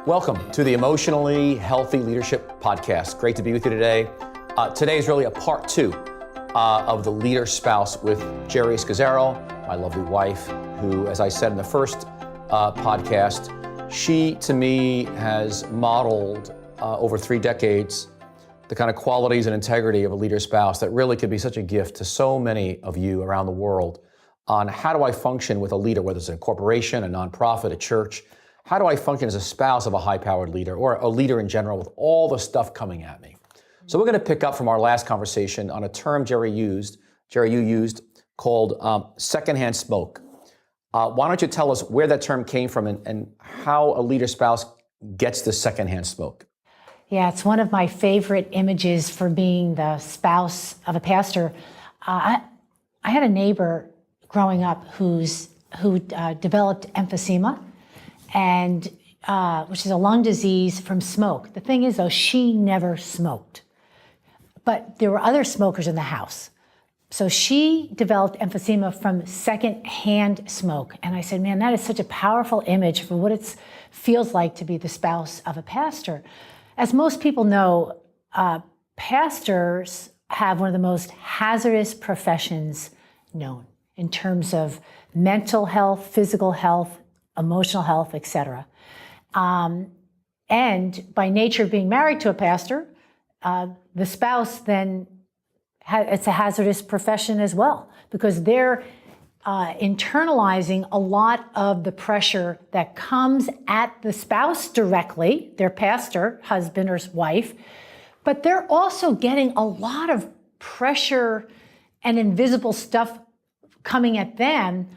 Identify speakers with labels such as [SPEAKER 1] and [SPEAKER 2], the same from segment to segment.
[SPEAKER 1] Welcome to the Emotionally Healthy Leadership Podcast. Great to be with you today. Today is really a part two of the Leader Spouse with Geri, my lovely wife, who, as I said in the first podcast, she, to me, has modeled over 3 decades the kind of qualities and integrity of a leader spouse that really could be such a gift to so many of you around the world on how do I function with a leader, whether it's a corporation, a nonprofit, a church. How do I function as a spouse of a high-powered leader or a leader in general with all the stuff coming at me? So we're going to pick up from our last conversation on a term Geri, you used, called secondhand smoke. Why don't you tell us where that term came from and how a leader spouse gets the secondhand smoke?
[SPEAKER 2] Yeah, it's one of my favorite images for being the spouse of a pastor. I had a neighbor growing up who developed emphysema, and which is a lung disease from smoke. The thing is, though, she never smoked, but there were other smokers in the house. So she developed emphysema from secondhand smoke. And I said, man, that is such a powerful image for what it feels like to be the spouse of a pastor. As most people know, pastors have one of the most hazardous professions known in terms of mental health, physical health, emotional health, etc. And by nature of being married to a pastor, the spouse then, it's a hazardous profession as well, because they're internalizing a lot of the pressure that comes at the spouse directly, their pastor, husband or wife, but they're also getting a lot of pressure and invisible stuff coming at them,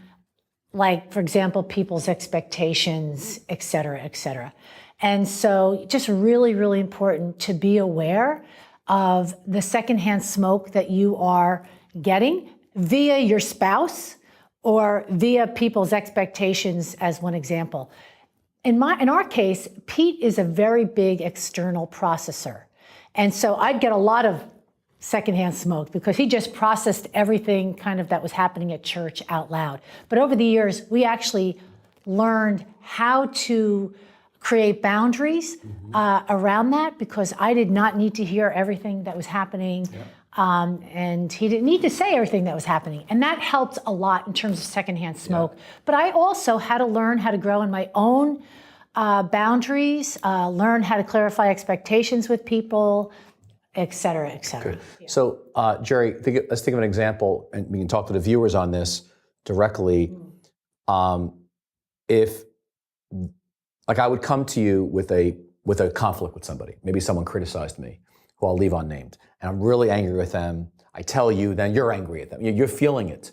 [SPEAKER 2] like, for example, people's expectations, et cetera, et cetera. And so just really, really important to be aware of the secondhand smoke that you are getting via your spouse or via people's expectations, as one example. In our case, Pete is a very big external processor. And so I'd get a lot of secondhand smoke because he just processed everything kind of that was happening at church out loud. But over the years, we actually learned how to create boundaries around that, because I did not need to hear everything that was happening. Yeah. And he didn't need to say everything that was happening. And that helped a lot in terms of secondhand smoke. Yeah. But I also had to learn how to grow in my own boundaries, learn how to clarify expectations with people, et cetera, et cetera.
[SPEAKER 1] Good. Yeah. So, Geri, let's think of an example, and we can talk to the viewers on this directly. If, like, I would come to you with a conflict with somebody, maybe someone criticized me, who I'll leave unnamed, and I'm really angry with them. I tell you, then you're angry at them. You're feeling it.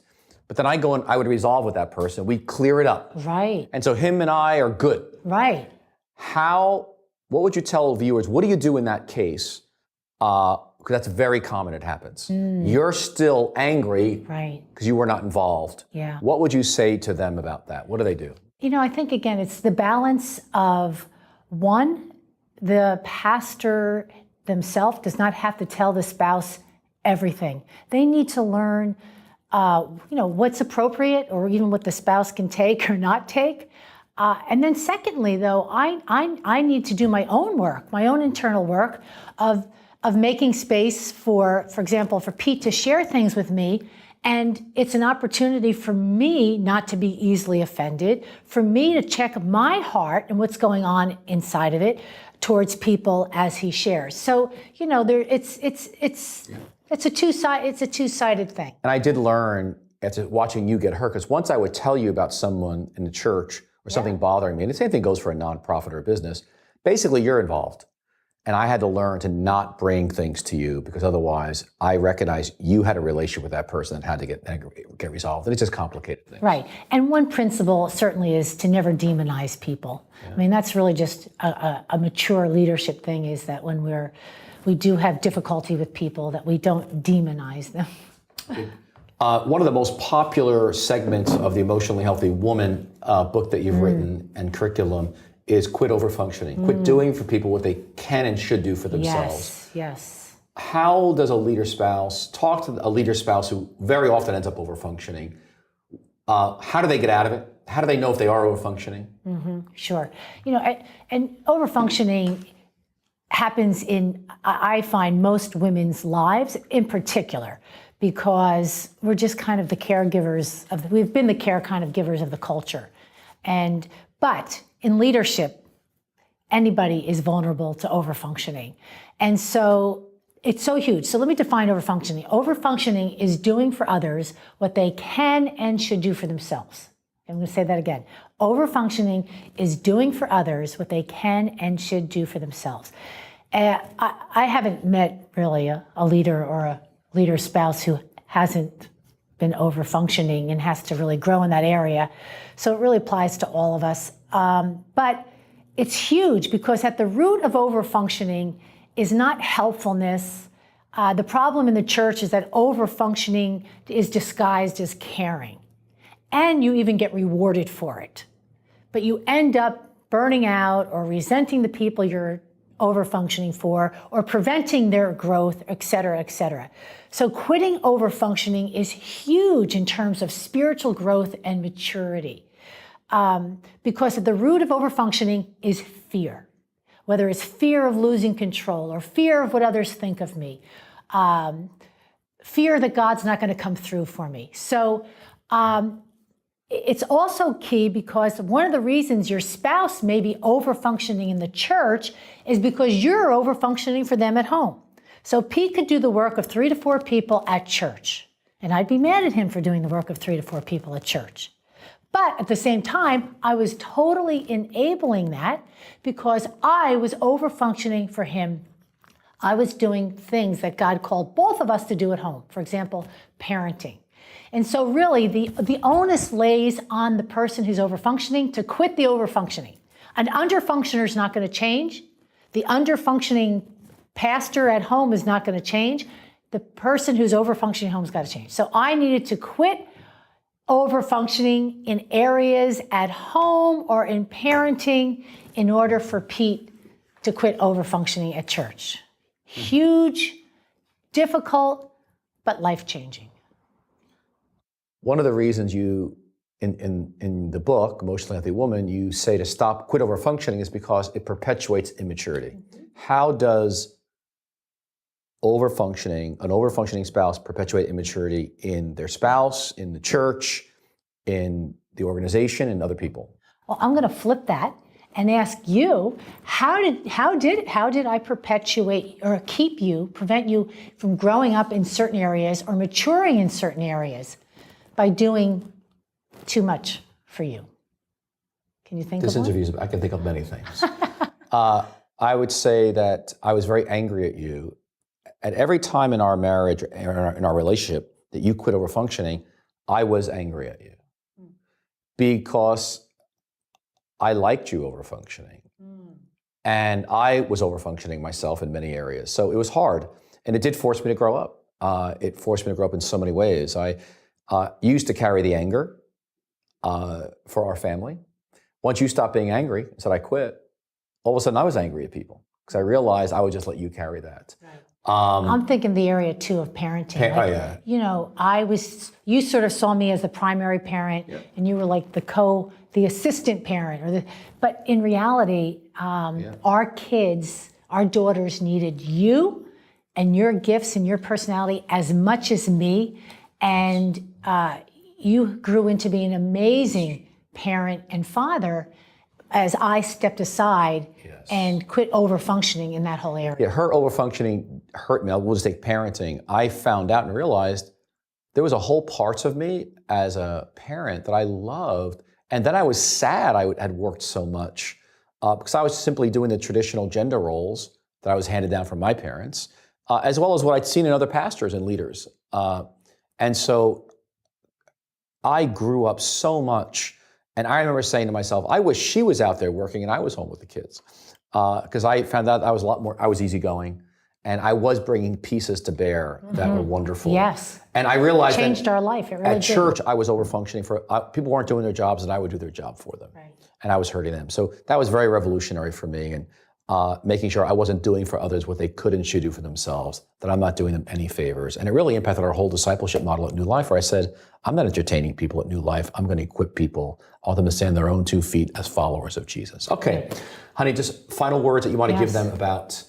[SPEAKER 1] But then I go and I would resolve with that person. We clear it up.
[SPEAKER 2] Right.
[SPEAKER 1] And so him and I are good.
[SPEAKER 2] Right.
[SPEAKER 1] What would you tell viewers? What do you do in that case? Because that's very common, it happens. You're still angry, right? Because you were not involved.
[SPEAKER 2] Yeah.
[SPEAKER 1] What would you say to them about that? What do they do?
[SPEAKER 2] You know, I think, again, it's the balance of, one, the pastor themselves does not have to tell the spouse everything. They need to learn, what's appropriate, or even what the spouse can take or not take. And then secondly, though, I need to do my own work, my own internal work of making space for example, for Pete to share things with me. And it's an opportunity for me not to be easily offended, for me to check my heart and what's going on inside of it towards people as he shares. So, it's a two-sided thing.
[SPEAKER 1] And I did learn after watching you get hurt, because once I would tell you about someone in the church or something bothering me, and the same thing goes for a nonprofit or a business, basically you're involved. And I had to learn to not bring things to you, because otherwise I recognized you had a relationship with that person that had to get resolved. And it just complicated things.
[SPEAKER 2] Right. And one principle certainly is to never demonize people. Yeah. I mean, that's really just a mature leadership thing, is that when we do have difficulty with people, that we don't demonize them.
[SPEAKER 1] One of the most popular segments of the Emotionally Healthy Woman book that you've written and curriculum is quit overfunctioning. Quit doing for people what they can and should do for themselves.
[SPEAKER 2] Yes.
[SPEAKER 1] How does a leader spouse talk to a leader spouse who very often ends up overfunctioning? How do they get out of it? how do they know if they are overfunctioning?
[SPEAKER 2] Sure. And overfunctioning happens in, I find, most women's lives in particular, because we're just kind of the caregivers we've been the care kind of givers of the culture. But in leadership, anybody is vulnerable to overfunctioning. And so it's so huge. So let me define overfunctioning. Overfunctioning is doing for others what they can and should do for themselves. I'm going to say that again. Overfunctioning is doing for others what they can and should do for themselves. I haven't met really a leader or a leader spouse who hasn't been overfunctioning and has to really grow in that area. So it really applies to all of us. But it's huge, because at the root of overfunctioning is not helpfulness. The problem in the church is that overfunctioning is disguised as caring. And you even get rewarded for it. But you end up burning out or resenting the people you're overfunctioning for, or preventing their growth, et cetera, et cetera. So quitting overfunctioning is huge in terms of spiritual growth and maturity. Because at the root of overfunctioning is fear, whether it's fear of losing control or fear of what others think of me, fear that God's not going to come through for me. So it's also key, because one of the reasons your spouse may be overfunctioning in the church is because you're overfunctioning for them at home. So Pete could do the work of 3 to 4 people at church, and I'd be mad at him for doing the work of 3 to 4 people at church. But at the same time, I was totally enabling that, because I was overfunctioning for him. I was doing things that God called both of us to do at home. For example, parenting. And so really the onus lays on the person who's overfunctioning to quit the overfunctioning. An underfunctioner is not going to change. The underfunctioning pastor at home is not going to change. The person who's overfunctioning at home has got to change. So I needed to quit overfunctioning in areas at home or in parenting in order for Pete to quit overfunctioning at church. Huge, difficult, but life-changing.
[SPEAKER 1] One of the reasons you, in the book, Emotionally Healthy Woman, you say to quit overfunctioning is because it perpetuates immaturity. How does an overfunctioning spouse perpetuate immaturity in their spouse, in the church, in the organization, and other people?
[SPEAKER 2] Well, I'm going to flip that and ask you, how did I perpetuate or prevent you from growing up in certain areas or maturing in certain areas by doing too much for you? Can you think of one?
[SPEAKER 1] This interview, I can think of many things. I would say that I was very angry at you. At every time in our marriage, in our relationship, that you quit overfunctioning, I was angry at you. Because I liked you overfunctioning. And I was overfunctioning myself in many areas. So it was hard. And it did force me to grow up. It forced me to grow up in so many ways. I used to carry the anger for our family. Once you stopped being angry and said I quit, all of a sudden I was angry at people, because I realized I would just let you carry that. Right.
[SPEAKER 2] I'm thinking the area too of parenting. You sort of saw me as the primary parent, and you were like the assistant parent, but in reality, our kids, our daughters needed you and your gifts and your personality as much as me, and you grew into being an amazing parent and father as I stepped aside and quit overfunctioning in that whole area.
[SPEAKER 1] Yeah, her overfunctioning hurt me. We'll just take parenting. I found out and realized there was a whole parts of me as a parent that I loved, and then I was sad I had worked so much because I was simply doing the traditional gender roles that I was handed down from my parents, as well as what I'd seen in other pastors and leaders. And so I grew up so much. And I remember saying to myself, I wish she was out there working and I was home with the kids. Because I found out I was easygoing, and I was bringing pieces to bear that were wonderful.
[SPEAKER 2] Yes.
[SPEAKER 1] And I realized
[SPEAKER 2] it changed our life. It really
[SPEAKER 1] at church, I was overfunctioning people weren't doing their jobs, and I would do their job for them. Right. And I was hurting them. So that was very revolutionary for me. And making sure I wasn't doing for others what they could and should do for themselves, that I'm not doing them any favors. And it really impacted our whole discipleship model at New Life, where I said, I'm not entertaining people at New Life. I'm going to equip people. I want them to stand on their own 2 feet as followers of Jesus. Okay, honey, just final words that you want to give them about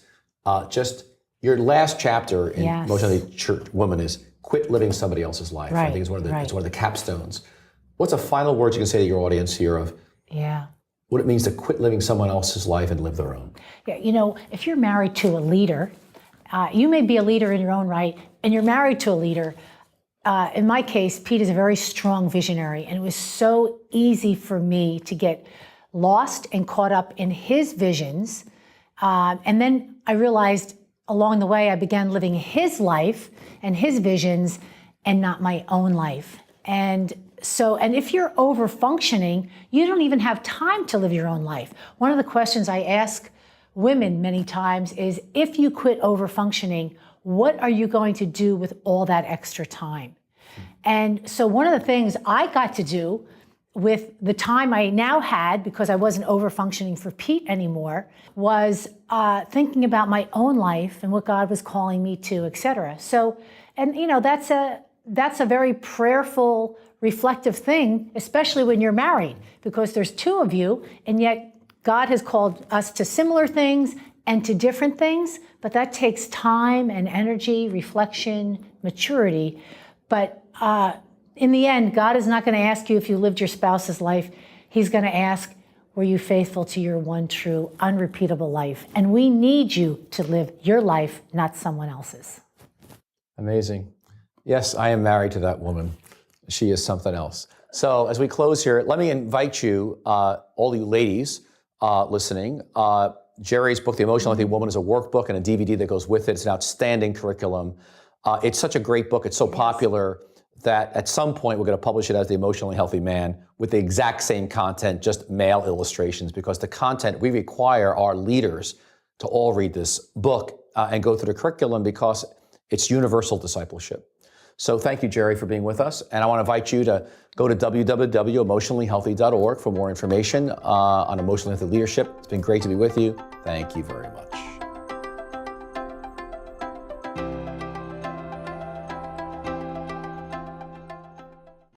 [SPEAKER 1] just your last chapter in Emotionally Church Woman is quit living somebody else's life. I think it's one of the capstones. What's a final word you can say to your audience here of what it means to quit living someone else's life and live their own?
[SPEAKER 2] Yeah, if you're married to a leader, you may be a leader in your own right, and you're married to a leader. In my case, Pete is a very strong visionary, and it was so easy for me to get lost and caught up in his visions. And then I realized along the way, I began living his life and his visions and not my own life. And if you're over functioning, you don't even have time to live your own life. One of the questions I ask women many times is, if you quit over functioning, what are you going to do with all that extra time? And so one of the things I got to do with the time I now had, because I wasn't over functioning for Pete anymore, was thinking about my own life and what God was calling me to, et cetera. So, and that's a very prayerful, reflective thing, especially when you're married, because there's 2 of you, and yet God has called us to similar things and to different things, but that takes time and energy, reflection, maturity. But in the end, God is not going to ask you if you lived your spouse's life. He's going to ask, were you faithful to your one true, unrepeatable life? And we need you to live your life, not someone else's.
[SPEAKER 1] Amazing. Yes, I am married to that woman. She is something else. So as we close here, let me invite you, all you ladies listening, Geri's book, The Emotionally Healthy Woman, is a workbook and a DVD that goes with it. It's an outstanding curriculum. It's such a great book. It's so popular that at some point we're going to publish it as The Emotionally Healthy Man with the exact same content, just male illustrations, because the content we require our leaders to all read this book and go through the curriculum because it's universal discipleship. So thank you, Geri, for being with us. And I want to invite you to go to www.emotionallyhealthy.org for more information on emotionally healthy leadership. It's been great to be with you. Thank you very much.